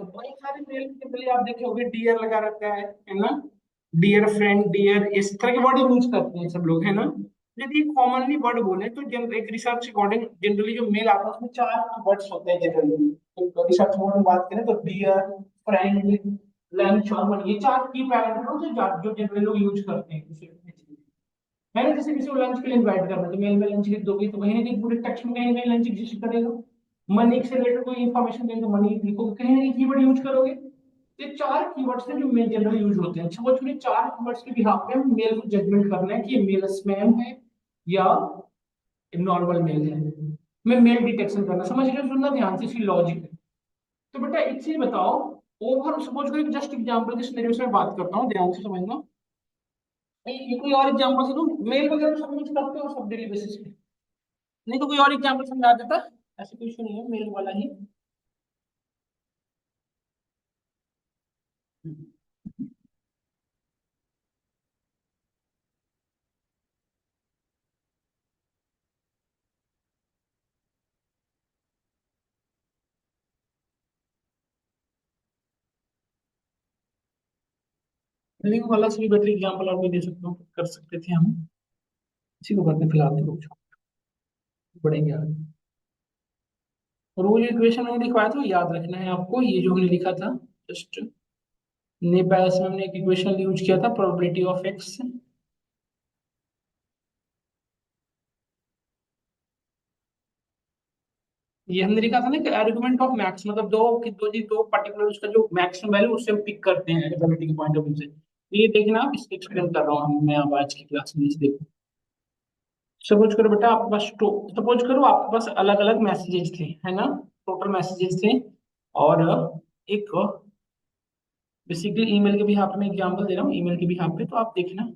तो बहुत सारे मेल के लिए आप देखे होंगे डियर लगा रहता है ना। डियर फ्रेंड, डियर, इस तरह के वर्ड यूज करते हैं सब लोग, है ना। यदि कॉमनली वर्ड बोले तो एक रिसर्च अकॉर्डिंग जनरली जो मेल आता है उसमें चार वर्ड्स होते हैं जनरली। एक रिसर्च वर्ड में बात करें तो डियर, फ्रेंड, लंच और money, ये चार की पैरामीटर जो जनरली लोग यूज करते हैं किसी भी चीज़ में। मैंने जैसे किसी को लंच के लिए इनवाइट करना है तो मेल में लंच लिख दोगे तो कहीं ना कहीं पूरे टेक्स्ट में कहीं ना कहीं लंच एग्जिस्ट करेगा। मनी से रिलेटेड कोई इन्फॉर्मेशन देंगे तो मनी लिखोगे, कहीं ना कहीं कीवर्ड यूज करोगे। ये चार कीवर्ड्स हैं जो मेल जनरली यूज होते हैं। अच्छा, वो चुने चार कीवर्ड्स के बिहाफ पे हम मेल को जजमेंट करना है कि ये मेल स्पैम है या नॉर्मल मेल है। मैं मेल डिटेक्शन करना, समझ रहे हो, सुनना ध्यान से, इसकी लॉजिक है। तो बेटा एक चीज बताओ, ओवर सपोज करो, जस्ट एग्जांपल के सिनेरियो से मैं बात करता हूँ, ध्यान से समझना। ये कोई और एग्जांपल से दूं, मेल वगैरह सब यूज करते हो सब डेली बेसिस पे, नहीं तो कोई और एग्जांपल समझा देता। ऐसे कोई इशू नहीं है, मेल वाला ही। लिंक वाला से भी बेटर एग्जांपल और भी दे सकता हूँ, कर सकते थे हम। इसी को करते फिलहाल तो रुक जाओ, बढ़ेंगे आगे। रूल इक्वेशन मैंने लिखवाया था, याद रखना है आपको, ये जो हमने लिखा था जस्ट नेपास में हमने एक इक्वेशन यूज किया था, प्रोबेबिलिटी ऑफ एक्स। ये हमने लिखा था ना कि आर्गुमेंट ऑफ मैक्स, मतलब दो पर्टिकुलर उसका जो मैक्सिमम वैल्यू उससे हम पिक करते हैं प्रोबेबिलिटी के पॉइंट ऑफ व्यू से। ये देखना, आप इसको एक्सप्लेन कर रहा हूँ मैं अब आज की क्लास में, इसे देखो। सपोज करो बेटा आपके पास सपोज करो आपके पास अलग अलग मैसेजेस थे, है ना। टोटल मैसेजेस थे। और एक बेसिकली ईमेल के भी यहाँ पे मैं एग्जांपल दे रहा हूँ, ईमेल के भी यहाँ पे, तो आप देखना।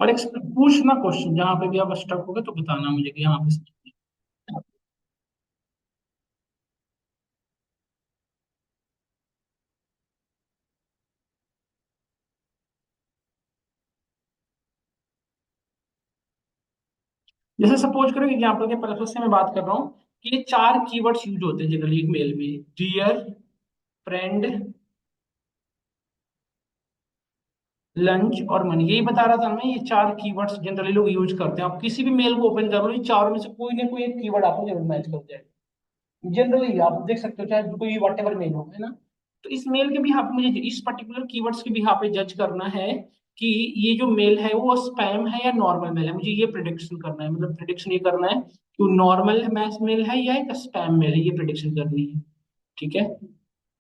और एक पूछना क्वेश्चन, जहाँ पे भी आप स्टक हो गए तो बताना मुझे कि यहाँ पे। जैसे सपोज करो एग्जांपल के पर्पज से मैं बात कर रहा हूँ कि ये चार कीवर्ड्स यूज होते हैं जनरली एक मेल में, डियर, फ्रेंड, लंच और मनी। यही बता रहा था मैं, ये चार कीवर्ड्स जनरली लोग यूज करते हैं। आप किसी भी मेल को ओपन कर लो, ये चारों में से कोई ना कोई एक कीवर्ड आपको जरूर मैच कर जाएगा। जनरली आप देख सकते हो, चाहे कोई वट एवर मेल हो, है ना। तो इस मेल के भी यहाँ पे मुझे इस पर्टिकुलर कीवर्ड्स के भी यहाँ पे जज करना है कि ये जो मेल है वो स्पैम है या नॉर्मल मेल है। मुझे ये प्रिडिक्शन करना है, मतलब प्रिडिक्शन ये करना है कि वो नॉर्मल मेल है या एक स्पैम मेल है, ये प्रिडिक्शन करनी है। ठीक है।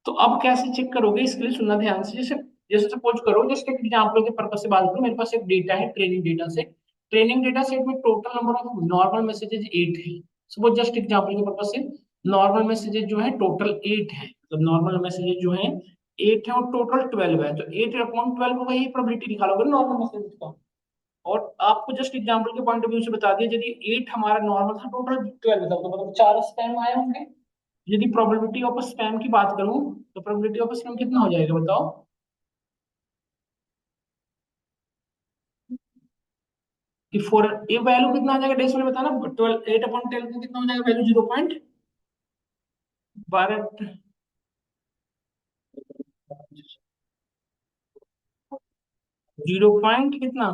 तो अब कैसे चेक करोगे, इसके लिए सुनना ध्यान से। जैसे जैसे सपोज करो, जस्ट एक एग्जांपल के पर्पज से बात करूं, मेरे पास एक डेटा है, training data set. Training data set में total number of normal messages 8 है। सपोज जस्ट एग्जांपल के पर्पज से नॉर्मल मैसेजेस जो है टोटल 8 है, मतलब नॉर्मल मैसेजेस जो है 8 है और टोटल 12 है, तो 8 अपॉन 12 होगा, ये प्रोबेबिलिटी निकालोगे नॉर्मल मैसेजेस का। और आपको जस्ट एग्जांपल के पॉइंट ऑफ व्यू से बता दिया, यदि 8 हमारा नॉर्मल था, टोटल 12 था, तो मतलब 4 स्पैम आए होंगे। यदि प्रोबेबिलिटी ऑफ स्पैम की बात करूं तो प्रोबेबिलिटी ऑफ स्पैम कितना हो जाएगा बताओ। कि फोर, ये वैल्यू कितना आ जाएगा डेसिमल बताना, 8/12 का कितना हो जाएगा वैल्यू, 0.12, 0 पॉइंट कितना,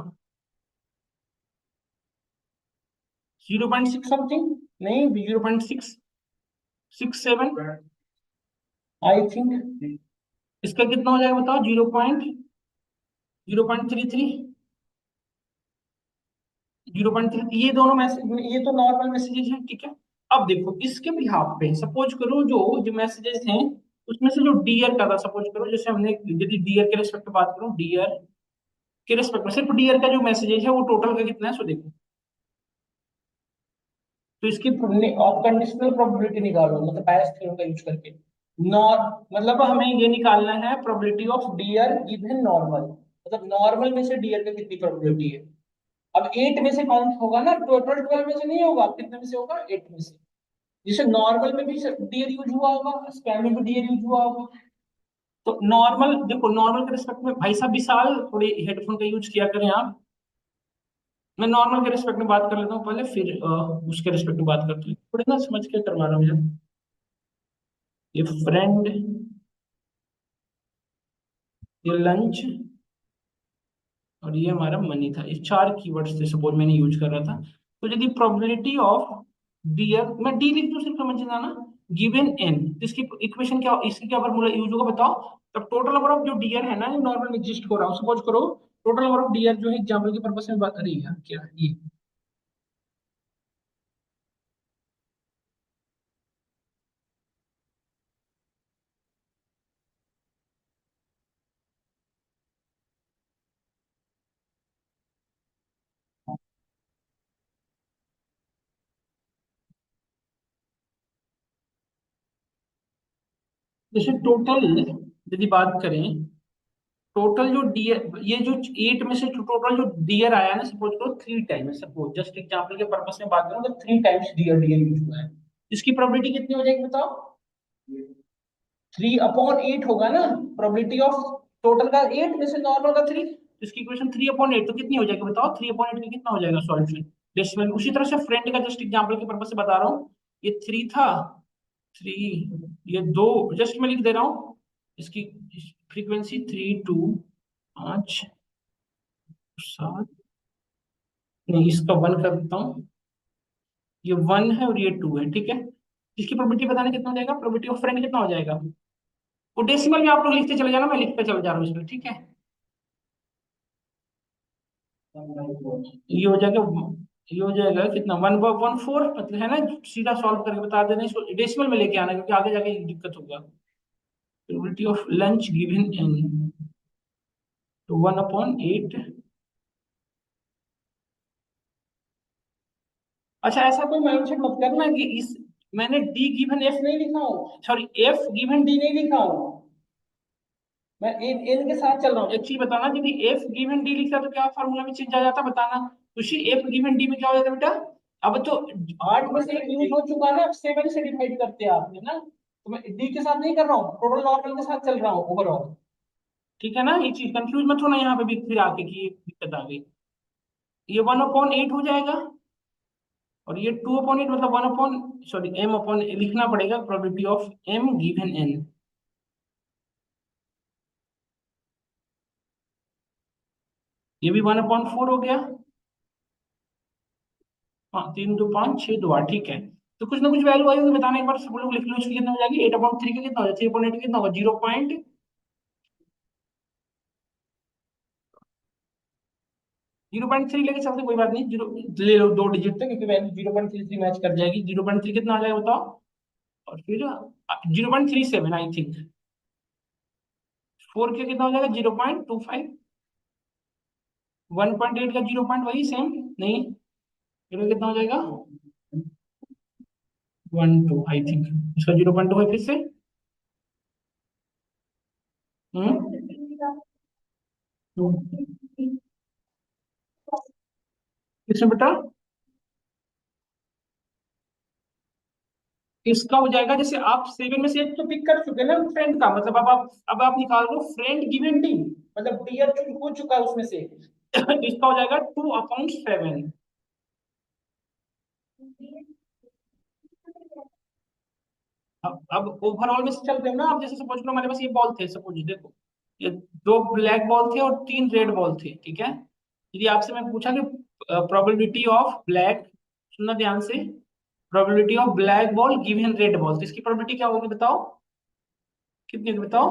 0.6 समथिंग, नहीं 0.667 आई थिंक। इसका कितना हो जाएगा बताओ, 0.33, 0.3। ये दोनों मैसेज, ये तो नॉर्मल मैसेजेस हैं, ठीक है। अब देखो इसके बिहाफ पे सपोज करो जो जो मैसेजेस हैं उसमें से जो डियर का था, सपोज करो जैसे हमने, यदि डियर के रेस्पेक्ट में बात करूं, डियर के रेस्पेक्ट में सिर्फ डियर का जो मैसेजेस है वो टोटल का कितना है, सो देखो। तो इसकी ऑफ कंडीशनल प्रोबेबिलिटी निकालो, मतलब बायस थ्योरम का यूज करके। नॉर मतलब हमें ये निकालना है probability of dear given normal, मतलब नॉर्मल में से डियर का कितनी प्रोबेबिलिटी है। अब 8 में से काउंट होगा ना, टोटल 12 में से नहीं होगा, कितने में से होगा, 8 में से। जैसे नॉर्मल में भी डियर यूज हुआ होगा, स्पैम में भी डियर यूज हुआ होगा। तो नॉर्मल देखो, नॉर्मल के रिस्पेक्ट में भाई साहब विशाल थोड़ी हेडफोन का यूज किया करें आप। मैं नॉर्मल के रिस्पेक्ट में बात कर लेता हूँ पहले, फिर उसके रिस्पेक्ट में बात करते हैं, थोड़ी ना समझ के करवा रहा हूँ यार। ये फ्रेंड, ये लंच, और ये हमारा मनी था। ये चार कीवर्ड्स थे सपोज मैंने यूज कर रहा था। तो यदि प्रोबेबिलिटी ऑफ डियर, मैं डी लिख दूं सिर्फ समझना ना, गिवन एन, इसकी इक्वेशन क्या, इसकी क्या फॉर्मूला यूज होगा बताओ। तब टोटल नंबर ऑफ जो डियर है ना, नॉर्मल एग्जिस्ट हो रहा हूँ सपोज करो, टोटल नंबर ऑफ डियर जो है एग्जाम्पल के पर्पस में बात कर रही है क्या ये। जैसे टोटल यदि बात करें, टोटल जो डियर, ये जो एट में से टोटल जो डियर आया ना, सपोज करो three time, suppose just example के पर्पस में बात करूं तो three times dear dear use हुआ है, इसकी प्रोबेबिलिटी कितनी हो जाएगी बताओ। 3/8 होगा ना, प्रोबेबिलिटी ऑफ टोटल का 8 में से नॉर्मल का 3, इसकी इक्वेशन 3/8 तो कितनी हो जाएगी बताओ, 3/8 का कितना हो जाएगा सॉल्यूशन डेसिमल। उसी तरह से फ्रेंड का जस्ट एग्जांपल के पर्पस से बता रहा हूँ, ये थ्री था, थ्री, ये दो, जस्ट मैं लिख दे रहा हूँ इसकी फ्रीक्वेंसी, 3 2 5 7, नहीं इसका वन कर देता हूँ, ये वन है और ये टू है, ठीक है। इसकी प्रोबेबिलिटी बताने कितना हो जाएगा, प्रोबेबिलिटी ऑफ फ्रेंड कितना हो जाएगा, वो डेसिमल में आप लोग लिखते चले जाना, मैं लिखते चले जा रहा हूँ इसमें, ठीक है। ये हो जाएगा, ये हो जाएगा कितना, 1/4 मतलब है ना, सीधा सॉल्व करके बता देना, इसको डेसिमल में लेके आना क्योंकि आगे जाके ये दिक्कत होगा। Probability of lunch given an, तो 1/8। अच्छा ऐसा कोई माइंडसेट मत करना कि इस, मैंने डी गिवन एफ नहीं लिखा हूँ, सॉरी एफ गिवन डी नहीं लिखा हूँ, मैं एन एन के साथ चल रहा हूँ। एक चीज बताना, यदि एफ गिवन डी लिखता तो क्या फॉर्मूला में चेंज आ जाता बताना, उसी एफ गिवन डी में क्या हो जाता बेटा। अब तो 8 में से एक यूज हो चुका है ना, अब 7 से डिवाइड करते हैं आपने ना, तो मैं डी के साथ नहीं कर रहा हूँ, टोटल नॉर्मल के साथ चल रहा हूँ ओवरऑल, ठीक है ना। ये चीज कंफ्यूज मत होना यहाँ पे भी फिर आके कि ये दिक्कत आ गई। ये 1/8 हो जाएगा, और ये 2/8 मतलब 1 सॉरी एम अपॉन लिखना पड़ेगा, probability of M given N, ये भी 1/4 हो गया। हाँ 3 2 5 6 2 8, ठीक है। तो कुछ ना कुछ वैल्यू आई होगी बताना एक बार, सब लोग लिख लो, इसकी कितना हो जाएगी, 8/3 का कितना हो जाएगा, 3/8 का कितना होगा, 0.3 लेके चलते कोई बात नहीं, जीरो ले लो दो डिजिट तक क्योंकि वैल्यू 0.33 मैच कर जाएगी, 0.3 कितना आ जाएगा बताओ, और फिर 0.37 आई थिंक, फोर के कितना हो जाएगा 0.25, 1/8 का 0 वही सेम, नहीं फिर कितना हो जाएगा 1 2 आई थिंक, इसका 0.2 है फिर से। हम्म, इसमें बेटा इसका हो जाएगा, जैसे आप 7 में से एक तो पिक कर चुके हैं ना फ्रेंड का, मतलब अब आप निकाल लो फ्रेंड गिवन डी, मतलब डियर चूज हो चुका है उसमें से इसका हो जाएगा 2/7। अब ओवरऑल में से चलते हैं ना, आप जैसे सपोज करो हमारे पास ये बॉल थे, सपोज देखो ये दो ब्लैक बॉल थे और तीन रेड बॉल थे, ठीक है। यदि आपसे मैं पूछा कि प्रोबेबिलिटी ऑफ ब्लैक, सुनना ध्यान से, probability of black ball given red ball, तो इसकी प्रोबेबिलिटी क्या होगी बताओ, कितनी होगी बताओ,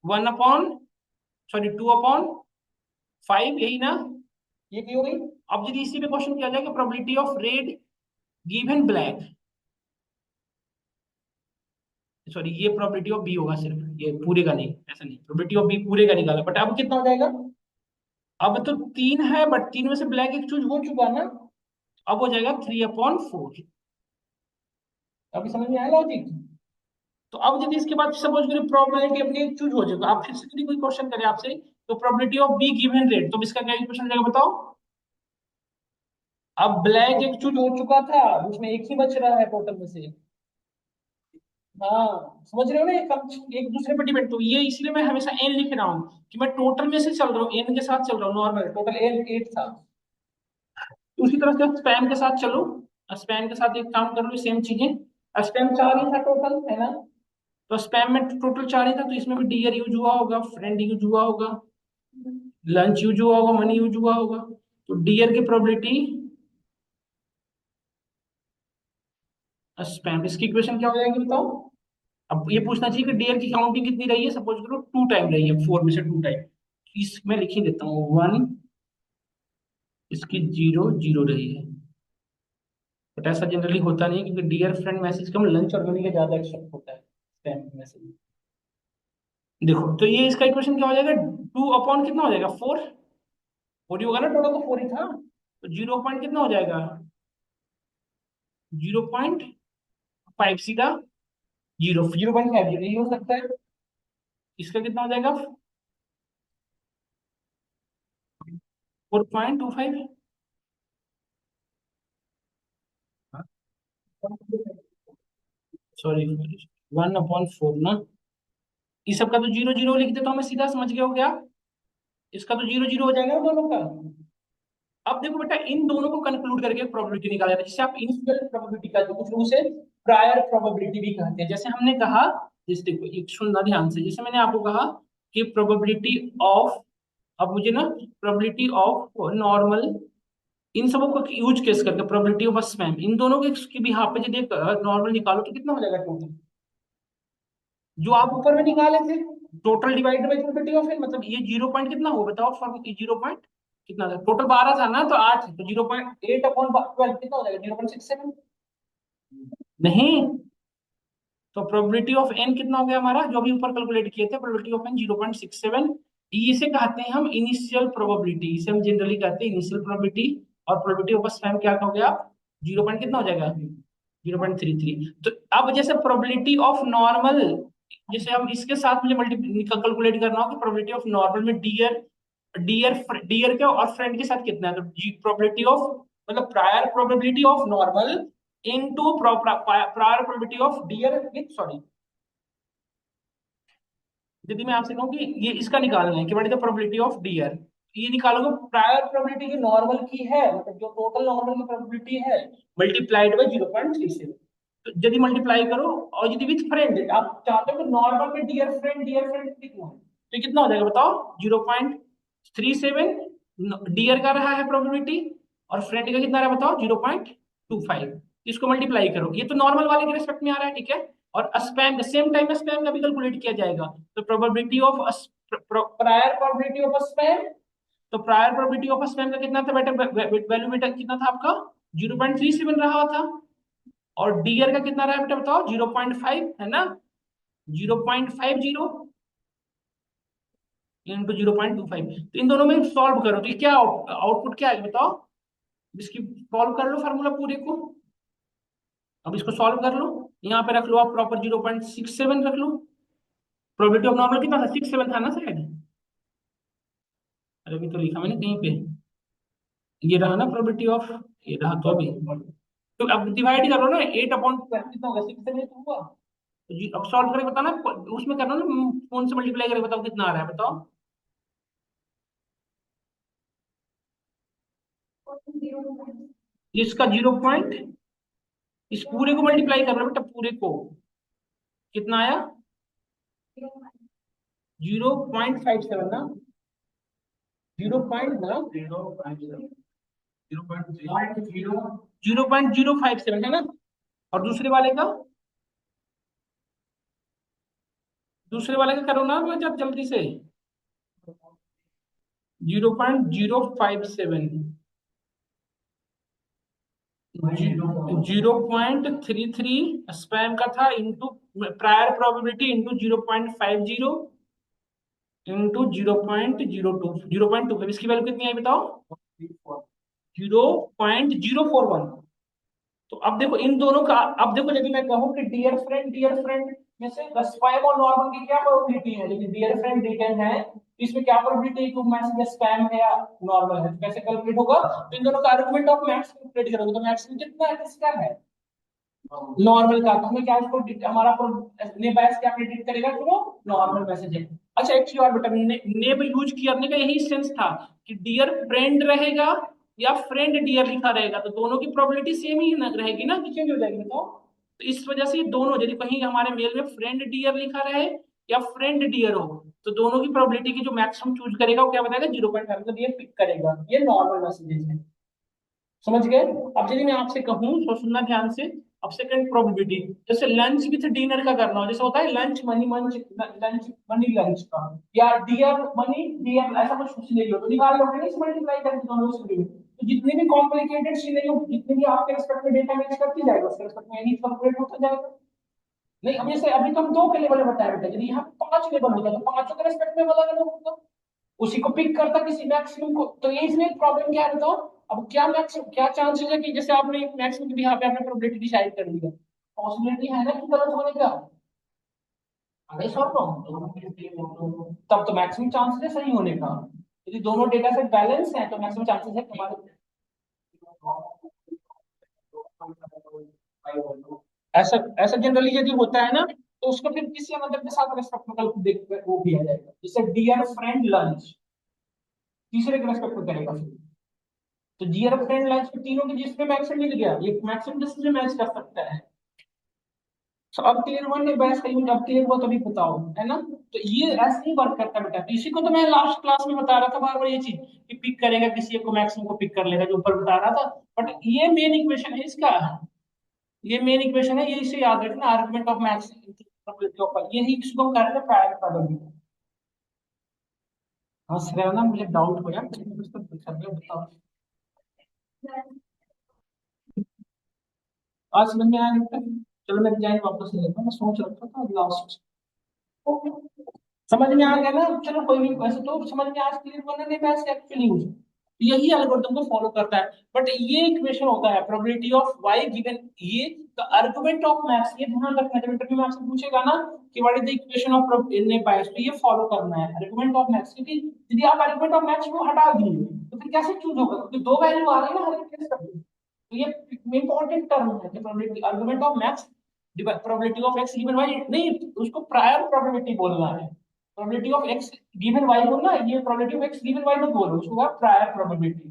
1 सॉरी 2/5, यही ना, ये भी हो गई। अब यदि इसी पे क्वेश्चन किया जाए कि probability of red given black, sorry ये प्रोबेबिलिटी ऑफ बी होगा सिर्फ, ये पूरे का नहीं, ऐसा नहीं, प्रोबेबिलिटी ऑफ बी पूरे का निकाला, बट अब कितना हो जाएगा, अब तो तीन है बट तीन में से ब्लैक एक चूज हो चुका ना, अब हो जाएगा 3/4। अभी समझ में आया लॉजिक। तो अब यदि इसके बाद सपोज करें प्रोबेबिलिटी अपनी एक चूज हो जाएगा, आप फिर से यदि कोई क्वेश्चन करे आपसे, तो probability of be given red, तो इसका क्या इक्वेशन जाएगा बताओ। अब ब्लैक एक चूज हो चुका था, उसमें एक ही बच रहा है टोटल में से। हाँ समझ रहे हो ना, ये एक दूसरे पर डिपेंड, तो ये इसलिए मैं हमेशा एन लिख रहा हूँ कि मैं टोटल में से चल रहा हूँ, एन के साथ चल रहा हूँ, नॉर्मल टोटल एन 8 था। तो उसी तरह से स्पैन के साथ चलो, स्पैन के साथ एक काम कर लो सेम चीजें, स्पैम 4 ही था टोटल, है ना? तो स्पैम में टोटल 4 ही था, तो इसमें भी डियर यूज हुआ होगा, फ्रेंड यूज हुआ होगा, लंच यूज हुआ होगा, मनी यूज हुआ होगा। तो डियर की प्रोबेबिलिटी स्पैम, इसकी इक्वेशन क्या हो जाएगी बताओ? अब ये पूछना चाहिए कि डियर की काउंटिंग कितनी रही है, सपोज करो 2 टाइम रही है, 4 में से 2 टाइम। इसमें लिख ही देता हूँ 1, इसकी 0 0 रही है। बट ऐसा जनरली होता नहीं है, क्योंकि डियर फ्रेंड मैसेज कम, लंच और मनी का ज्यादा एक्सेप्ट होता है स्पैम मैसेज। देखो, तो ये इसका इक्वेशन क्या हो जाएगा, 2 अपॉन कितना हो जाएगा, 4। 4 ही होगा ना, टोटल तो 4 ही था, तो 0 पॉइंट कितना हो जाएगा, 0.5 सीधा 0.50 यही हो सकता है। इसका कितना हो जाएगा, 4.25। सॉरी, 1/4 ना। इस सब का तो 0 0 लिख देता हूँ मैं सीधा, समझ गए हो क्या? इसका तो 0 0 हो जाएगा ना दोनों का। अब देखो बेटा, इन दोनों को कंक्लूड करके एक प्रोबेबिलिटी निकाला जाता है, जिसे आप इनिशियल प्रोबेबिलिटी कहते हो, कुछ लोग उसे प्रायर प्रोबेबिलिटी भी कहते हैं। जैसे हमने कहा, जैसे देखो, एक सुनना ध्यान से, जैसे मैंने आपको कहा कि प्रोबेबिलिटी ऑफ, अब मुझे ना प्रोबेबिलिटी ऑफ नॉर्मल, इन सबों को यूज केस करके प्रोबेबिलिटी ऑफ स्पैम, इन दोनों के भी यहाँ पे यदि नॉर्मल निकालो तो कितना हो जाएगा टोटल, जो आप ऊपर में निकाले थे, total divide by probability of, मतलब ये 0 पॉइंट कितना हो बताओ, फॉर्म 0 पॉइंट कितना था, टोटल 12 था ना, तो 8 है, तो 0.8 अपॉन 12 कितना हो जाएगा, 0.67। नहीं, तो प्रोबेबिलिटी ऑफ एन कितना हो गया हमारा, जो अभी ऊपर कैलकुलेट किए थे, प्रोबेबिलिटी ऑफ एन 0.67। इसे कहते हैं हम इनिशियल प्रोबेबिलिटी, इसे हम जनरली कहते हैं इनिशियल प्रोबेबिलिटी। और प्रोबेबिलिटी ऑफ स्पैम क्या हो गया, 0 पॉइंट कितना हो जाएगा, 0.33। तो अब जैसे प्रोबेबिलिटी ऑफ नॉर्मल, जैसे हम इसके साथ मुझे मल्टी कैलकुलेट करना हो कि प्रोबेबिलिटी ऑफ नॉर्मल में डियर डियर डियर के और फ्रेंड के साथ कितना है, तो प्रोबेबिलिटी ऑफ, मतलब prior probability of normal into prior probability of dear with, sorry, यदि मैं आपसे कहूँ कि ये इसका निकालना है कि what is the probability of dear, ये निकालोगे प्रायर प्रोबेबिलिटी जो नॉर्मल की है, मतलब जो टोटल नॉर्मल की प्रोबेबिलिटी है, मल्टीप्लाइड बाय 0.37। तो यदि मल्टीप्लाई करो, और यदि विथ फ्रेंड आप चाहते हो कि नॉर्मल में डियर फ्रेंड कितना है, तो कितना हो जाएगा बताओ, 0.37 डियर का रहा है प्रोबेबिलिटी, और फ्रेंड का कितना रहा बताओ, 0.25। इसको मल्टीप्लाई करो, ये तो नॉर्मल वाले के रिस्पेक्ट में आ रहा है, ठीक है। और स्पैम सेम टाइम स्पैम का भी कैलकुलेट किया जाएगा, तो probability of prior probability of spam, तो प्रायर प्रोबेबिलिटी ऑफ स्पैम का कितना था बेटा, वैल्यू बेटा कितना था आपका, 0.37 रहा था। और डियर का कितना रहा बेटा बताओ, 0.5 है ना, 0.50 इंटू 0.25। तो इन दोनों में सॉल्व करो, तो ये क्या आउटपुट क्या है बताओ, इसकी सॉल्व कर लो फार्मूला पूरे को। अब इसको सॉल्व कर लो, यहाँ पे रख लो आप प्रॉपर 0.67 रख लो। प्रोबेबिलिटी ऑफ नॉर्मल कितना था, 6 7 था ना शायद, अरे अभी तो लिखा मैंने कहीं पे, ये रहा ना प्रोबेबिलिटी ऑफ, ये रहा तो अभी, तो अब डिवाइड करो ना, 8/12 कितना होगा, 6 7 तो हुआ। तो जी अब सॉल्व करके बताना, उसमें करना ना, फोन से मल्टीप्लाई करके बताओ कितना आ रहा है बताओ। इसका 0 पॉइंट, इस पूरे को मल्टीप्लाई कर रहा बेटा, पूरे को कितना आया, 0.57 ना, 0 पॉइंट ना, 0.057 है ना। और दूसरे वाले का करो ना जब जल्दी से, 0.057, 0.33 स्पैम का था, into prior probability into 0.50 into 0.02, इसकी वैल्यू कितनी आई बताओ, 0.041। तो अब देखो इन दोनों का, अब देखो यदि मैं कहूँ कि डियर फ्रेंड में से स्पैम और नॉर्मल की क्या प्रोबेबिलिटी है, लेकिन डियर फ्रेंड रिटर्न है, तो इसमें क्या प्रोबेबिलिटी है कि मैसेज स्पैम है या नॉर्मल है, तो कैसे कैलकुलेट होगा, तो इन दोनों का आर्गुमेंट ऑफ मैक्स कैलकुलेट करोगे, तो मैक्स में कितना है, किसका है, नॉर्मल का, तो हमें क्या इसको हमारा नेबैस क्या प्रेडिक्ट करेगा कि वो नॉर्मल मैसेज है। अच्छा एक चीज और बेटा, नेब यूज करने का यही सेंस था कि डियर फ्रेंड रहेगा या फ्रेंड डियर लिखा रहेगा, तो दोनों की प्रोबेबिलिटी सेम ही रहेगी ना, कि चेंज हो जाएगी बताओ। तो इस वजह से ये दोनों, यदि कहीं हमारे मेल में फ्रेंड डियर लिखा रहे या फ्रेंड डियर हो, तो दोनों की प्रोबेबिलिटी की जो मैक्सिमम चूज करेगा वो क्या बताएगा, 0.5, मतलब ये पिक करेगा। ये नॉर्मल मैसेजेस है, समझ गए। अब यदि मैं आपसे कहूँ तो सुनना ध्यान से। अब सेकंड प्रोबेबिलिटी, जैसे लंच विथ डिनर का करना हो, जैसे होता है लंच मनी मंच, लंच मनी लंच का, या डियर मनी डियर, ऐसा कुछ सिनेरियो तो निकाल लोगे नहीं, मल्टीप्लाई करके दोनों सिनेरियो। तो जितने भी कॉम्प्लिकेटेड सिनेरियो, जितने भी आपके रिस्पेक्ट में डेटा मैच करती जाएगा, उसके रिस्पेक्ट में यही कैलकुलेट होता जाएगा। नहीं, अब जैसे अभी तो हम दो के लेवल में बताया बेटा, यदि यहाँ पांच लेवल होता तो पांचों के रिस्पेक्ट में अलग अलग होगा, उसी को पिक करता किसी मैक्सिमम को। तो ये इसमें प्रॉब्लम क्या है बताओ। अब क्या मैक्सिमम, क्या चांसेस है कि जैसे आपने मैक्सिमम की भी यहाँ पे आपने प्रोबेबिलिटी डिसाइड कर लिया, पॉसिबिलिटी है ना कि गलत होने का। अरे सर तब तो मैक्सिमम चांसेस है सही होने का। यदि दोनों डेटा सेट बैलेंस है तो मैक्सिमम चांसेस है तुम्हारे। ऐसा ऐसा जनरली यदि होता है ना, तो उसको फिर किसी मतलब के साथ रेस्पेक्ट में कल देख वो किया जाएगा, जैसे डियर फ्रेंड लंच, तीसरे के रेस्पेक्ट में करेगा फिर। तो डियर फ्रेंड लंच में तीनों के जिसमें मैक्सिमम मिल गया, ये मैक्सिमम डिस्टेंस में मैच कर सकता है। तो अब क्लियर हुआ नहीं, बहस कहीं अब क्लियर हुआ तभी बताओ, है ना। तो ये ऐसे ही वर्क करता है बेटा। तो इसी को तो मैं लास्ट क्लास में बता रहा था बार बार, ये चीज कि पिक करेगा किसी एक को, मैक्सिमम को पिक कर लेगा, जो ऊपर बता रहा था। बट ये मेन इक्वेशन है इसका, ये मेन इक्वेशन है, ये इसे याद रखना, आर्गुमेंट ऑफ मैक्सिमम, यही इसको हम कहते हैं प्रायर प्रोबेबिलिटी। हाँ श्रेया ना, मुझे डाउट हो यार, कुछ तो पूछ रहे हो, बताओ। आज समझ में आया नहीं? चलो मैं डिजाइन वापस ले लेता हूँ, मैं सोच रखा था लास्ट। समझ में आ गया ना, चलो कोई नहीं, वैसे तो समझ में आज क्लियर करना नहीं, मैथ्स एक्चुअली यूज यही एल्गोरिथम को फॉलो करता है। बट ये इक्वेशन होता है प्रोबेबिलिटी ऑफ वाई गिवन, ये द आर्गुमेंट ऑफ मैथ्स, ये ध्यान रखना जब इंटरव्यू में आपसे पूछेगा ना कि what is the equation of in bias, तो ये फॉलो करना है आर्गुमेंट ऑफ मैथ्स। क्योंकि यदि आप आर्गुमेंट ऑफ मैथ्स को हटा दिए तो फिर कैसे चूज होगा, क्योंकि दो वैल्यू आ रही है ना हर एक केस का। तो ये इंपॉर्टेंट टर्म है कि probability argument of maths, probability of X given Y नहीं, उसको प्रायर प्रोबेबिलिटी बोलना है। Probability of X given Y बोलना, ये probability of X given Y मत बोलो, उसको प्रायर प्रोबेबिलिटी।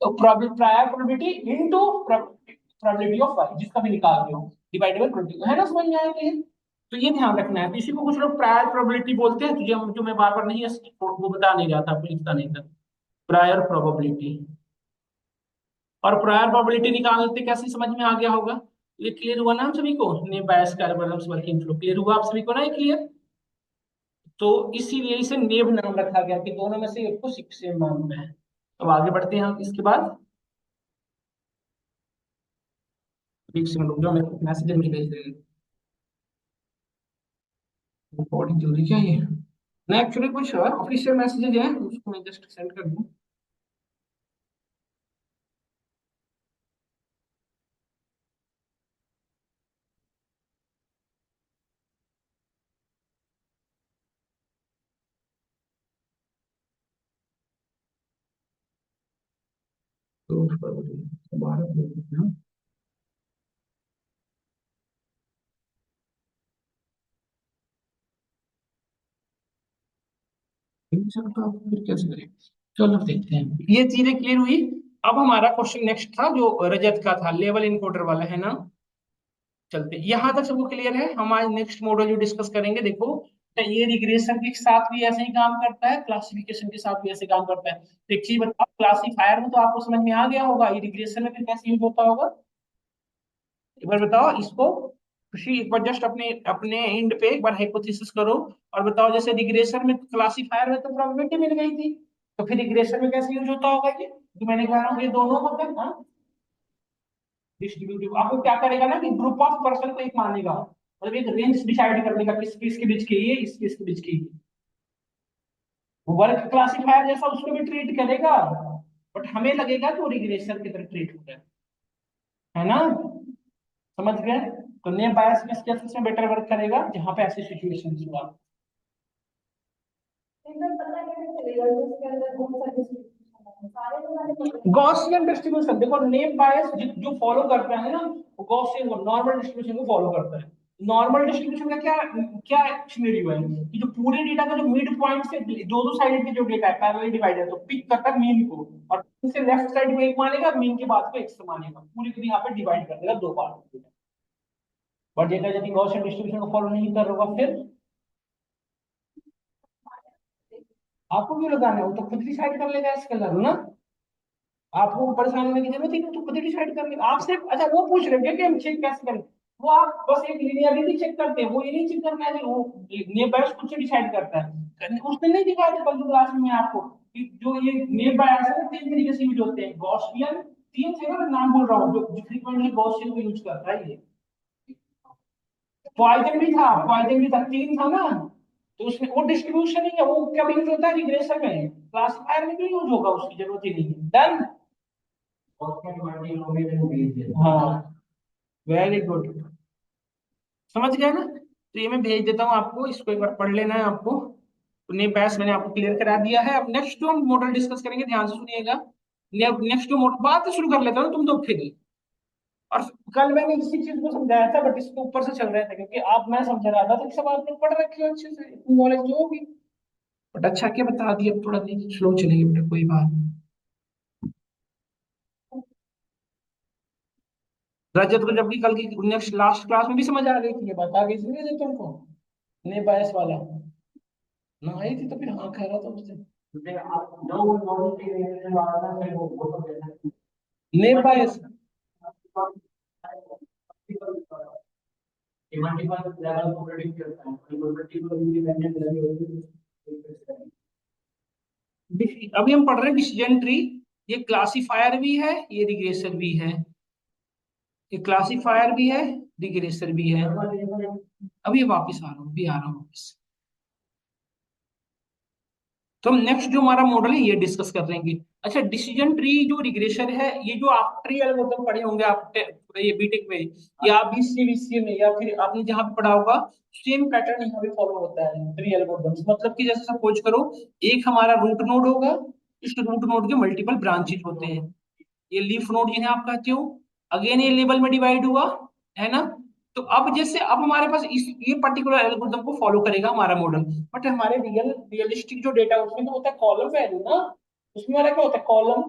तो prior probability into probability of Y, जिसका भी निकाल रहे हो, डिवाइडेड बाय प्रोबेबिलिटी, है ना, समझ में आया कि। तो ये ध्यान रखना है। तो इसी को कुछ लोग प्रायर प्रोबेबिलिटी बोलते हैं, जो मैं बार बार नहीं वो बता नहीं रहा था, आपको लिखता नहीं था, प्रायर प्रोबेबिलिटी। और प्रायर प्रोबेबिलिटी निकालते कैसे, समझ में आ गया होगा। ये क्लियर हुआ ना हम सभी को, ने बायस एल्गोरिथम्स वर्किंग फ्लो क्लियर हुआ आप सभी को ना, ये क्लियर। तो इसीलिए इसे नेब नाम रखा गया कि दोनों में से एक को सेम मानना है। अब आगे बढ़ते हैं हम इसके बाद। एक सेकंड रुक जाओ, मेरे मैसेज में भेज देंगे, रिकॉर्डिंग चल रही क्या ये। नहीं एक्चुअली कुछ ऑफिशियल मैसेजेज हैं, उसको मैं जस्ट सेंड कर दूं। तो दोबारा भेज देते हैं। भेज सकता हूं, फिर कैसे करें। चलो देखते हैं, ये चीजें क्लियर हुई। अब हमारा क्वेश्चन नेक्स्ट था जो रजत का था, लेवल इनकोडर वाला, है ना। चलते यहाँ तक सबको क्लियर है। हम आज नेक्स्ट मॉडल जो डिस्कस करेंगे, देखो तो ये रिग्रेशन के साथ भी ऐसे ही काम करता है, क्लासिफिकेशन के साथ भी ऐसे काम करता है। तो एक चीज बताओ, क्लासीफायर में तो आपको समझ में आ गया होगा, ये रिग्रेशन में फिर कैसे यूज होता होगा, एक बार बताओ इसको। खुशी एक बार जस्ट अपने अपने एंड पे एक बार हाइपोथेसिस करो, और बताओ जैसे रिग्रेशन में, क्लासीफायर में तो प्रोबेबिलिटी मिल गई थी, तो फिर रिग्रेशन में कैसे यूज होता होगा ये, जो मैंने कहा ये दोनों मतलब हाँ, डिस्ट्रीब्यूटिव। आपको क्या करेगा ना कि ग्रुप ऑफ पर्सन को एक मानेगा, मतलब एक रेंज डिसाइड कर लेगा किस किसके बीच की ये, इस किसके बीच की। वर्क क्लासिफायर जैसा उसको भी ट्रीट करेगा, बट हमें लगेगा कि वो रिग्रेशन की तरह ट्रीट हो रहा है ना। समझ गए। तो नेम बायस किस केसेस में बेटर वर्क करेगा, जहां पे ऐसी सिचुएशन हुआ। गॉसियन डिस्ट्रीब्यूशन देखो, नेम बायस जो फॉलो करता है ना, वो गॉसियन नॉर्मल डिस्ट्रीब्यूशन को फॉलो करता है। नॉर्मल डिस्ट्रीब्यूशन का क्या क्या सिनेरियो है कि जो पूरे डेटा का जो मिड पॉइंट से दो दो साइड के जो डेटा है पैरेलल डिवाइड है, तो पिक करता है मीन को, और से लेफ्ट साइड को एक मानेगा, मीन के बाद को एक से मानेगा, पूरी को यहाँ पे डिवाइड कर देगा दो पार्ट में। बट डेटा यदि गॉसियन डिस्ट्रीब्यूशन को फॉलो नहीं कर होगा, फिर आपको क्यों लगाना है, वो तो खुद डिसाइड कर लेगा इसके अंदर ना। आपको परेशान होने की जरूरत है कि तो खुद डिसाइड कर लेगा। आप सिर्फ अच्छा वो पूछ रहे हैं कि हम चेक कैसे करें, वो आप बस एक लिनियरिटी चेक करते हैं, वो ये नहीं चेक करना है कि वो नियर बायस खुद से डिसाइड करता है। उसने नहीं दिखाया था कल क्लास में आपको कि जो ये नियर बायस है तीन तरीके से यूज होते हैं, गॉसियन, तीन थे ना, मैं नाम बोल रहा हूँ, जो फ्रीक्वेंटली गॉसियन को यूज करता है ये। पॉइजन भी था, तीन था ना। तो उसमें वो डिस्ट्रीब्यूशन ही है, वो कब यूज होता है, रिग्रेशन में, क्लासिफायर में क्यों यूज होगा, उसकी जरूरत ही नहीं है। डन। हाँ, वेरी गुड, समझ गया ना। तो ये मैं भेज देता हूँ आपको, इसको एक बार पढ़ लेना है आपको। तो ने बैस मैंने आपको क्लियर करा दिया है। अब नेक्स्ट जो हम मॉडल डिस्कस करेंगे, ध्यान से सुनिएगा। नेक्स्ट जो मॉडल, बात तो शुरू कर लेता हूँ तुम तो फिर। और कल मैंने इसी चीज को समझाया था, बट इसके ऊपर से चल रहे थे क्योंकि आप, मैं समझा रहा था तो सब आपने पढ़ रखे हो अच्छे से, नॉलेज जो होगी। बट अच्छा क्या बता दिया, अब थोड़ा स्लो चलेगी बेटा, कोई बात नहीं। रजत को जबकि कल की नेक्स्ट लास्ट क्लास में भी समझ आ गई थी, ये बात आ गई थी ना तुमको, ने बायस वाला ना आई थी, तो फिर हाँ कह रहा था उससे। ने बायस अभी हम पढ़ रहे हैं डिसीजन ट्री। ये क्लासिफायर भी है, ये रिग्रेसर भी है। ये क्लासिफायर भी है, रिग्रेसर भी है। अभी वापस आ रहा हूँ, अभी आ रहा हूँ वापस। तो हम नेक्स्ट जो हमारा मॉडल है ये डिस्कस कर लेंगे। अच्छा, डिसीजन ट्री जो रिग्रेशन है, ये जो आप ट्री एल्गोरिथम पढ़े होंगे आप ये बीटेक में, या बीसीए में, या फिर आपने जहाँ पे पढ़ा होगा, सेम पैटर्न यहाँ पे फॉलो होता है ट्री एल्गोरिथम। मतलब कि जैसे सपोज करो, एक हमारा रूट नोड होगा, इस रूट नोड के मल्टीपल ब्रांचेज होते हैं, ये लीफ नोड जिन्हें आप कहते हो। अगेन ये लेवल में डिवाइड हुआ, है ना। तो अब जैसे अब हमारे पास इस ये पर्टिकुलर एल्गोरिथम को फॉलो करेगा हमारा मॉडल। बट हमारे रियलिस्टिक जो डेटा उसमें तो होता है कॉलम वैल्यू ना, उसमें हमारा क्या होता है, कॉलम,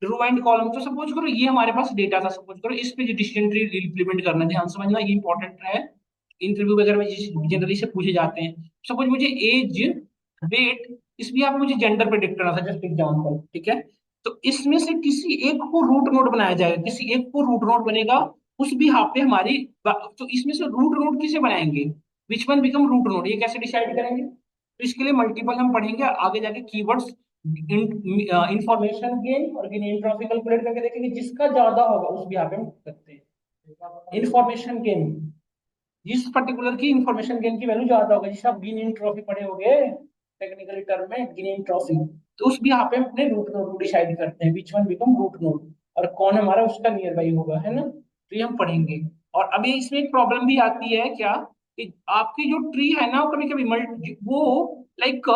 रो एंड कॉलम। तो सपोज करो ये हमारे पास डेटा था, सपोज करो इस पे डिसीजन ट्री इम्प्लीमेंट करना, ध्यान समझना ये इंपॉर्टेंट है, इंटरव्यू वगैरह में जनरली से पूछे जाते हैं। सपोज मुझे एज, वेट, इसमें आप मुझे जेंडर प्रेडिक्ट करना था, जस्ट एग्जांपल, ठीक है। तो इसमें से किसी एक को रूट नोड बनाया जाएगा, किसी एक को रूट नोड बनेगा उस भी यहाँ पे हमारी तो इसमें से रूट नोड किसे बनाएंगे, which one become root node, ये कैसे डिसाइड करेंगे। तो इसके लिए मल्टीपल हम पढ़ेंगे आगे जाके कीवर्ड्स, इंफॉर्मेशन गेन और गेन एंट्रोपी कैलकुलेट करके देखेंगे, जिसका ज्यादा होगा उस भी यहाँ पे हम करते हैं इंफॉर्मेशन गेन। जिस पर्टिकुलर की इंफॉर्मेशन गेन की वैल्यू ज्यादा होगा, जिसे आप गिनीन ट्रॉफी पढ़े होंगे टेक्निकली टर्म में, गिनीन ट्रॉफी। तो उस भी यहाँ पे हम अपने रूट नोड को डिसाइड करते हैं, which one become root node, और कौन हमारा उसका नियर बाई होगा, है ना। तो ये हम पढ़ेंगे। और अभी इसमें एक प्रॉब्लम भी आती है क्या, कि आपकी जो ट्री है ना, वो कभी कभी मल्टी वो लाइक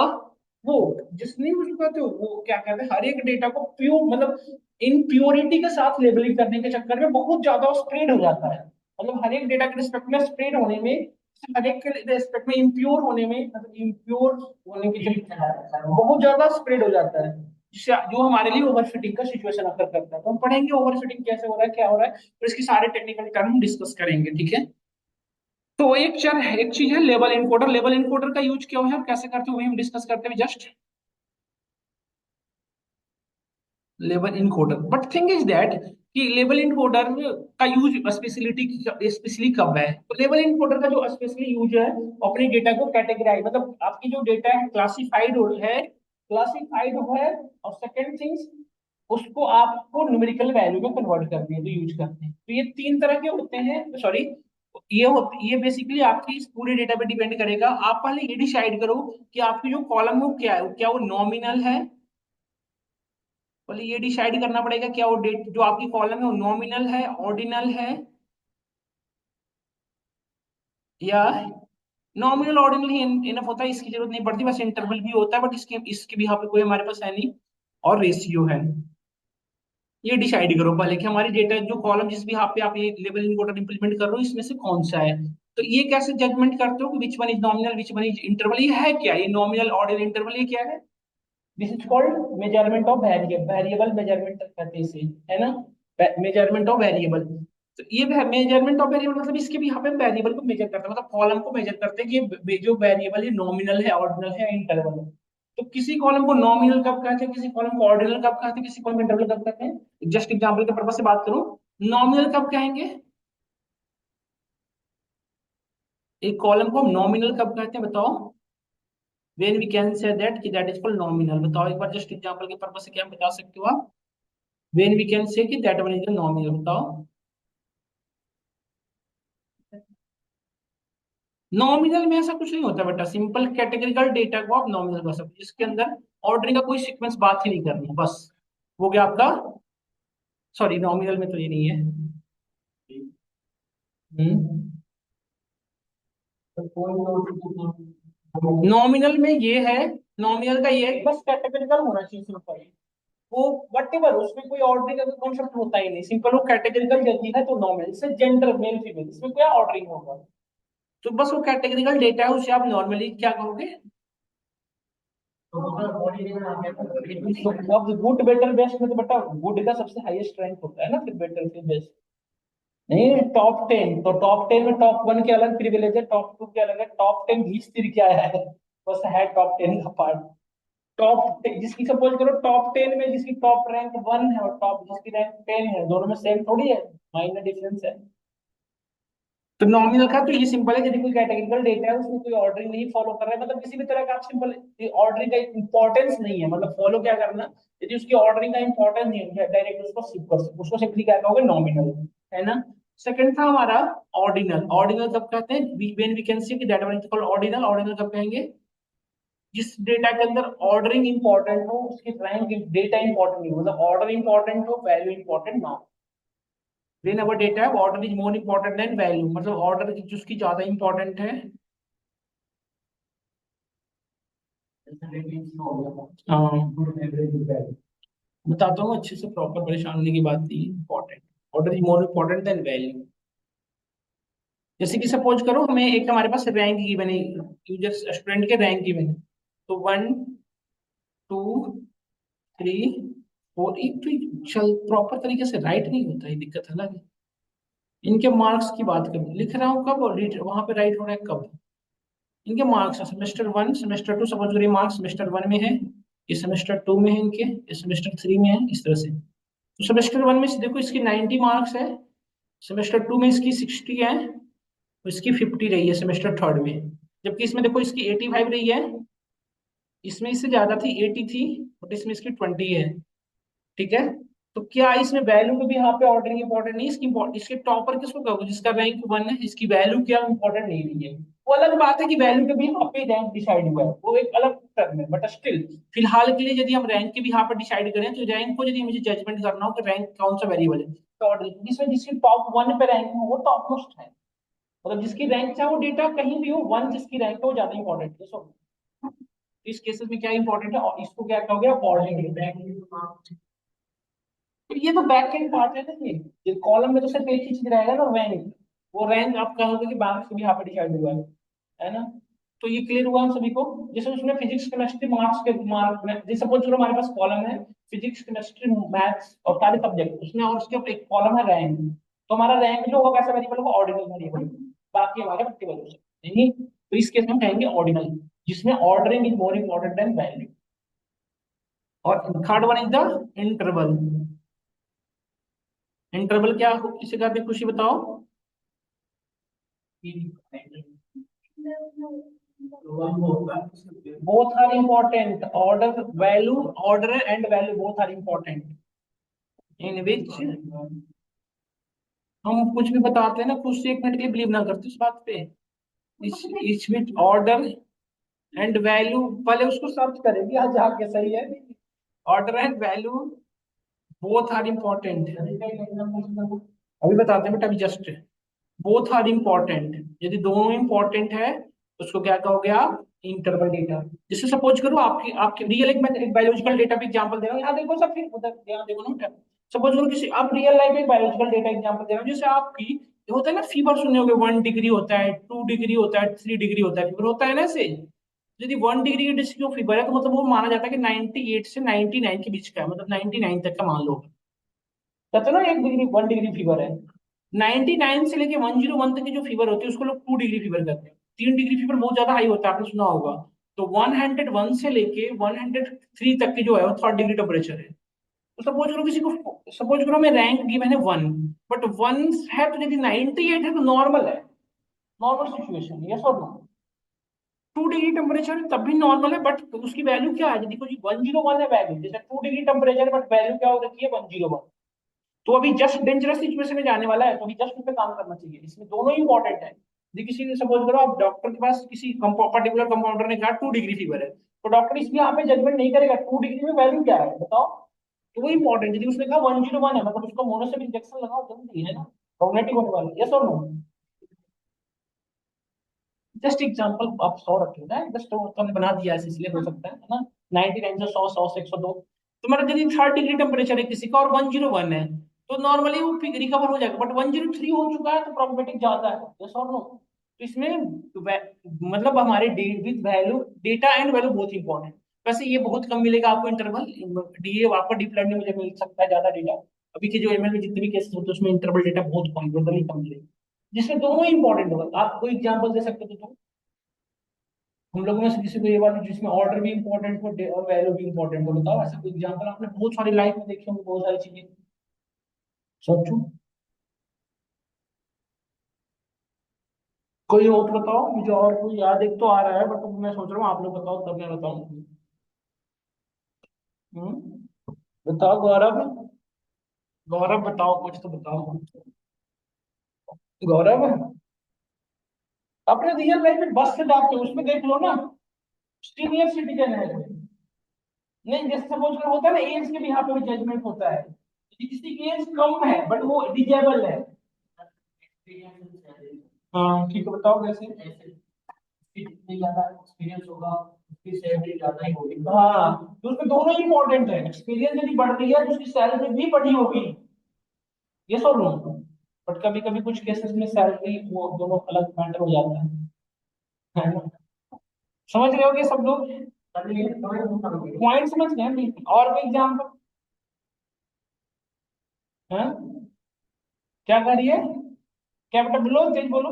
वो जिसने उसको कहते हो, वो क्या कहते हैं, हर एक डेटा को प्योर मतलब इनप्योरिटी के साथ लेबलिंग करने के चक्कर में बहुत ज्यादा स्प्रेड हो जाता है। मतलब हर एक डेटा के रिस्पेक्ट में स्प्रेड होने में, हर एक के रिस्पेक्ट में इम्प्योर होने में, मतलब इम्प्योर होने के चक्कर बहुत ज्यादा स्प्रेड हो जाता है, जिससे जो हमारे लिए ओवरफिटिंग का सिचुएशन अकर करता है। तो हम पढ़ेंगे ओवरफिटिंग कैसे हो रहा है, क्या हो रहा है, तो इसकी सारे टेक्निकल टर्म डिस्कस करेंगे, ठीक है। तो एक चीज है लेबल इनकोडर। लेबल इनकोडर का यूज क्या है और कैसे करते हैं, वही हम डिस्कस करते हैं just. Label encoder, but thing is that कि लेबल इनकोडर का यूज स्पेशली कब है, तो लेबल इनकोडर का जो स्पेशली यूज है, वो अपने डेटा को कैटेगराइज, मतलब आपकी जो डेटा है क्लासिफाइड है, और सेकंड थिंग्स उसको आपको न्यूमेरिकल वैल्यू में कन्वर्ट करनी है तो यूज करते हैं। तो ये तीन तरह के होते हैं, सॉरी, ये बेसिकली आपकी इस पूरे डेटा पे डिपेंड करेगा। आप पहले ये डिसाइड करो कि आपकी जो कॉलम है वो क्या है, क्या वो नॉमिनल है। बोले ये डिसाइड करना पड़ेगा क्या वो डेट जो आपकी कॉलम है वो नॉमिनल है, ऑर्डिनल है, या नॉमिनल ऑर्डिनल ही इनफ होता है, इसकी जरूरत नहीं पड़ती, बस इंटरवल भी होता है, बट इसके इसके भी यहाँ पे कोई हमारे पास है नहीं, और रेशियो है। ये डिसाइड करो पहले कि हमारी डेटा जो कॉलम जिस भी यहाँ पे आप ये लेबल इनकोडर इंप्लीमेंट कर रहे हो इसमें से कौन सा है। तो ये कैसे जजमेंट करते हो कि which one is nominal which one is interval? ये है क्या? ये नॉमिनल ऑर्डिनल इंटरवल ये क्या है? This is called measurement of variable, variable measurement कहते हैं इसे, है ना, मेजरमेंट ऑफ वेरिएबल। तो ये मेजरमेंट ऑफ वेरिएबल मतलब इसके भी यहाँ पे वेरिएबल को मेजर करते हैं, मतलब कॉलम को मेजर करते हैं कि जो वेरिएबल है नॉमिनल है, ऑर्डिनल है, इंटरवल है। तो किसी कॉलम को नॉमिनल कब कहते हैं, किसी कॉलम को ऑर्डिनल कब कहते हैं, किसी कॉलम को इंटरवल कब कहते हैं? जस्ट एग्जांपल के पर्पज से बात करूं, नॉमिनल कब कहेंगे? एक कॉलम को हम नॉमिनल कब कहते हैं बताओ? When we can say that कि दैट इज कॉल्ड नॉमिनल। बताओ एक बार जस्ट एग्जांपल के पर्पज से क्या बता सकते हो आप? व्हेन वी कैन से कि that one is the nominal, बताओ। नॉमिनल में ऐसा कुछ नहीं होता बेटा, सिंपल कैटेगरिकल डेटा को आप नॉमिनल कर सकते हो, जिसके अंदर ऑर्डरिंग का कोई सीक्वेंस बात ही नहीं करनी है, बस। वो गया आपका। सॉरी, नॉमिनल में तो ये नहीं है। हम्म। नॉमिनल में ये है, नॉमिनल का ये है कि बस कैटेगरिकल होना चाहिए सिंपल। वो वट एवर, उसमें कोई ऑर्डरिंग का कॉन्सेप्ट होता ही नहीं, सिंपल वो कैटेगरिकल जल्दी है तो नॉमिनल। इससे जेंडर मेल फीमेल इसमें क्या ऑर्डरिंग होगा? तो बस वो कैटेगरिकल डेटा है, उसे आप नॉर्मली क्या कहोगे? अब गुड बेटर बेस्ट में तो बेटा गुड का सबसे हाईएस्ट रैंक होता है ना, फिर बेटर फिर बेस्ट। नहीं, टॉप 10, तो टॉप 10 में टॉप 1 के अलग प्रिविलेज है, टॉप 2 के अलग है, टॉप 10 घीस तीर क्या है, बस है टॉप 10 का पार्ट। टॉप जिसकी सपोज करो टॉप 10 में जिसकी टॉप रैंक 1 है और टॉप जिसकी रैंक 10 है, दोनों में सेम थोड़ी है, माइनर डिफरेंस है। तो नॉमिनल का तो ये सिंपल है, यदि कोई कैटेगरिकल डेटा है उसमें कोई ऑर्डरिंग नहीं फॉलो कर रहा है, मतलब किसी भी तरह का आप सिंपल ऑर्डरिंग का इंपॉर्टेंस नहीं है, मतलब फॉलो क्या करना, यदि उसकी ऑर्डरिंग का इंपॉर्टेंस नहीं है डायरेक्ट उसको स्किप कर सकते, उसको सिंपली क्या कहोगे? नॉमिनल, है ना। सेकंड था हमारा ऑर्डिनल। ऑर्डिनल कब कहते हैं? व्हेन वी कैन सी कि that one is called ordinal. Ordinal कब कहेंगे? जिस डेटा के अंदर ऑर्डरिंग इंपॉर्टेंट हो, उसकी रैंक डेटा इंपॉर्टेंट नहीं हो, मतलब ऑर्डर इंपॉर्टेंट हो वैल्यू इंपॉर्टेंट ना हो। When our data order is more important than value, मतलब ऑर्डर जिसकी ज्यादा इंपॉर्टेंट है। हाँ, बताता हूँ अच्छे से, प्रॉपर परेशान होने की बात नहीं है, important. Order is more important than value. जैसे कि सपोज करो हमें एक हमारे पास रैंक गिवन है, यूजर स्टूडेंट के रैंक गिवन है, तो 1 2 3 4, एक तो चल प्रॉपर तरीके से राइट नहीं होता है, दिक्कत है ना। इनके मार्क्स की बात करूं, लिख रहा हूँ कब और वहां पे राइट हो रहा है कब? इनके मार्क्स है सेमेस्टर 1 सेमेस्टर 2, सपोज करिए मार्क्स सेमेस्टर 1 में है, ये सेमेस्टर 2 में है, इनके ये सेमेस्टर 3 में है, इस तरह से। तो सेमेस्टर 1 में देखो इसकी 90 मार्क्स है, सेमेस्टर 2 में इसकी 60 है, तो इसकी 50 रही है सेमेस्टर 3 में। जबकि इसमें देखो इसकी 85 रही है, इसमें इससे ज्यादा थी, 80 थी, बट इसमें इसकी 20 है। ठीक है। तो क्या इसमें वैल्यू में भी यहाँ पे ऑर्डरिंग इंपॉर्टेंट नहीं, इसकी इसके टॉपर किसको कहोगे? जिसका रैंक 1 है, इसकी वैल्यू क्या इंपॉर्टेंट नहीं रही है। वो अलग बात है कि वैल्यू के भी यहाँ पे रैंक डिसाइड हुआ है, वो एक अलग टर्म है, बट स्टिल फिलहाल के लिए यदि हम रैंक के भी यहाँ पर डिसाइड करें, तो रैंक को यदि मुझे जजमेंट करना हो कि रैंक कौन सा वेरिएबल है, तो ऑर्डरिंग जिसमें जिसकी टॉप 1 पे रैंक हो वो टॉप मोस्ट है, मतलब जिसकी रैंक चाहे वो डेटा कहीं भी हो, 1 जिसकी रैंक है वो ज्यादा इंपॉर्टेंट है। सो इस केसेस में क्या इंपॉर्टेंट है, और इसको क्या कहोगे? ऑर्डरिंग। तो ये तो बैक एंड पार्ट है ना, ये कॉलम में तो सिर्फ एक ही चीज रहेगा ना, रैंक। वो रैंक आप कहोगे कि मार्क्स भी यहाँ पर डिसाइड हुआ है ना। तो ये क्लियर हुआ हम सभी को। जैसे उसमें फिजिक्स केमिस्ट्री मार्क्स के मार्क में, जैसे सपोज करो हमारे पास कॉलम है फिजिक्स केमिस्ट्री मैथ्स और सारे सब्जेक्ट उसमें, और उसके ऊपर एक कॉलम है रैंक। तो हमारा रैंक जो होगा कैसा वेरिएबल होगा? Ordinal variable. बाकी हमारे मल्टीपल हो सकते हैं, तो इस केस में हम कहेंगे ऑर्डिनल, जिसमें ordering is more important than value. और third one is the interval. Interval क्या किसी का भी खुशी बताओ? both are important, order and value both are important, in which हम कुछ भी बताते हैं ना, खुद से 1 मिनट के लिए बिलीव ना करते उस बात पे। इस विच ऑर्डर एंड वैल्यू, पहले उसको सर्च करेंगे आज जाके, सही है। Order and value both are important, अभी बताते हैं बेटा, अभी जस्ट बोथ आर इम्पोर्टेंट। यदि दोनों इंपॉर्टेंट है तो उसको क्या कहोगे आप? Interval data. जैसे सपोज करो आपकी आपकी रियल एक बायोलॉजिकल डेटा पे एग्जांपल दे रहा हूँ, यहाँ देखो सब, फिर उधर यहाँ देखो ना। सपोज करो किसी आप रियल लाइफ में बायोलॉजिकल डेटा एग्जांपल दे रहा हूँ, जैसे आपकी होता है ना फीवर, सुने होगे 1 डिग्री होता है, 2 डिग्री होता है, 3 डिग्री होता है, फीवर होता है ना ऐसे। यदि 1 डिग्री की डिस्क फीवर है तो मतलब वो माना जाता है कि 98 से 99 के बीच का है, मतलब 99 तक का मान लो। कहते हैं ना 1 डिग्री 1 डिग्री फीवर है। 99 से लेके 101 तक की जो फीवर होती है उसको लोग 2 डिग्री फीवर कहते हैं। 3 डिग्री फीवर बहुत ज्यादा हाई होता है, आपने सुना होगा। तो 101 से लेके 103 तक की जो है वो 3rd डिग्री टेम्परेचर है। तो सपोज करो किसी को, सपोज करो मैं रैंक गिवन है 1, बट 1 है तो यदि 98 है तो नॉर्मल है, नॉर्मल सिचुएशन, यस और नो। 2 डिग्री टेम्परेचर तब भी नॉर्मल है, बट उसकी वैल्यू क्या है, देखो जी 101 है वैल्यू, जैसे 2 डिग्री टेम्परेचर है बट वैल्यू क्या हो रखी है 101। तो अभी जस्ट डेंजरस सिचुएशन में जाने वाला है, तो अभी जस्ट उस पर काम करना चाहिए, इसमें दोनों ही इंपॉर्टेंट है। यदि किसी ने सपोज करो आप डॉक्टर के पास किसी पर्टिकुलर कंपाउंडर ने कहा 2 डिग्री फीवर है, तो डॉक्टर इसमें यहाँ पे जजमेंट नहीं करेगा 2 डिग्री में वैल्यू क्या है बताओ। तो वो इंपॉर्टेंट, यदि उसने कहा 101 है मतलब उसको मोनो से इंजेक्शन लगाओ जल्दी, है ना, कॉग्निटिव होने वाला, यस और नो। जस्ट एग्जांपल आप 100 रखे ना, जस्ट तो बना दिया है इसलिए हो सकता है ना। 99 से 100, 100 से 102, तुम्हारा यदि 3rd डिग्री टेम्परेचर है किसी का और 101 है, तो नॉर्मली वो रिकवर हो जाएगा, बट 103 हो चुका है तो प्रोबेबिलिटी ज्यादा है, यस और नो। तो इसमें मतलब हमारे with value, data and value बहुत इंपॉर्टेंट। वैसे ये बहुत कम मिलेगा आपको इंटरवल, डीए आपका डीप लर्निंग में मुझे मिल सकता है ज्यादा डेटा। अभी के जो एमएल में जितने भी केसेस होते हैं उसमें इंटरवल डेटा बहुत कम, टोटली कम मिलेगा, जिसमें दोनों इंपॉर्टेंट होगा। आप कोई एग्जांपल दे सकते हो तो हम लोगों में से किसी को ये बात जिसमें ऑर्डर भी इंपॉर्टेंट हो और वैल्यू भी इंपॉर्टेंट हो, बताओ ऐसा कोई एग्जांपल, आपने बहुत सारी लाइफ में देखी होंगी बहुत सारी चीजें, सोचो कोई और बताओ मुझे, और कोई याद एक तो आ रहा है बट मैं सोच रहा हूँ आप लोग बताओ तब मैं बताऊँ। बताओ गौरव, गौरव बताओ कुछ तो बताओ। गौरव, अपने रियल लाइफ में बस से जाते हो उसमें देख लो ना, सीनियर सिटीजन है कोई। नहीं जैसे सपोज करो होता है ना एज के भी यहाँ पे भी जजमेंट होता है, यदि किसी की एज कम है बट वो डिजेबल है। हाँ ठीक है बताओ कैसे। उसकी जितनी ज्यादा एक्सपीरियंस होगा उसकी सैलरी ज्यादा ही होगी। हाँ तो उसमें दोनों ही इंपॉर्टेंट है, एक्सपीरियंस यदि बढ़ रही है तो उसकी सैलरी भी बढ़ी होगी, ये सब नो। बट कभी कभी कुछ केसेस में सैलरी वो दोनों अलग मैटर हो जाता है ना। समझ रहे हो ये सब लोग, पॉइंट समझ गए हैं बिल्कुल। और कोई एग्जाम्पल है, क्या करिए, क्या बेटा बोलो तेज बोलो।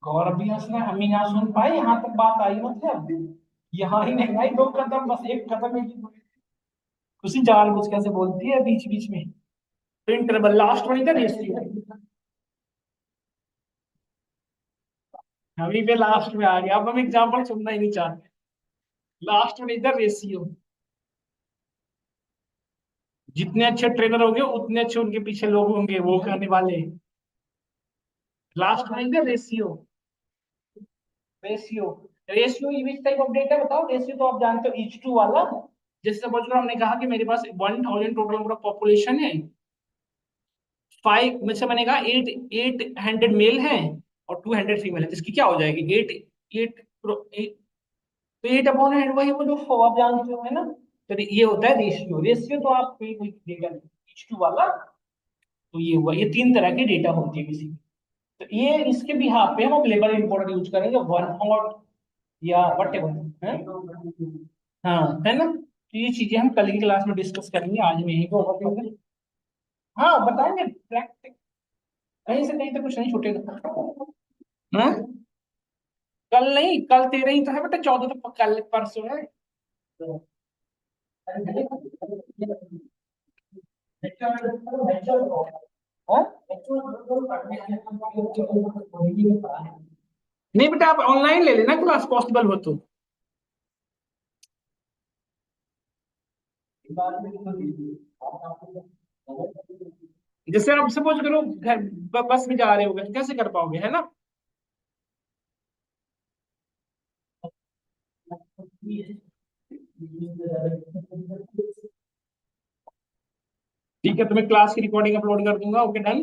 गौरव भी हंस रहा है, हम ही ना सुन पाए, यहाँ तक बात आई मतलब, यहाँ ही नहीं आई, 2 कदम बस, एक कदम ही की खुशी जानबूझ कैसे बोलती है बीच बीच में। तो इंटरवल लास्ट में इधर रेशियो, हम ही पे लास्ट में आ गया, अब हम एग्जाम्पल सुनना ही नहीं चाहते, लास्ट में इधर रेशियो। जितने अच्छे ट्रेनर होंगे उतने अच्छे उनके पीछे लोग होंगे वो करने वाले, लास्ट में इधर ratio. Ratio, ratio which type of data बताओ, रेशियो तो आप जानते हो H2 वाला। जैसे सपोज करो हमने कहा कि मेरे पास 1000 टोटल नंबर ऑफ पॉपुलेशन है, 5 में से मैंने कहा 800 मेल हैं और 200 फीमेल है, तो इसकी क्या हो जाएगी 8, 8 तो 8/100 वही वो जो आप जानते हो है ना। तो ये होता है रेशियो, रेशियो तो आप कोई कोई डेटा H2 वाला। तो ये हुआ, ये 3 तरह के डेटा होती है किसी की। तो ये इसके भी यहाँ पे हम लेबल इंपॉर्टेंट यूज करेंगे, 1 या वट एवर है। हाँ है ना, तो ये चीजें हम कल की क्लास में डिस्कस करेंगे, आज में यही को होगा। हाँ बताएंगे प्रैक्टिस, कहीं से कहीं तक कुछ नहीं छूटेगा। हाँ कल नहीं, कल 13 ही तो है बेटा, 14 तो कल परसों है। हाँ? नहीं बेटा आप ऑनलाइन ले लेना क्लास पॉसिबल हो तो। जैसे आप सपोज करो घर बस में जा रहे होगे तो कैसे कर पाओगे, है ना। ठीक है तो मैं क्लास की रिकॉर्डिंग अपलोड कर दूंगा, ओके डन।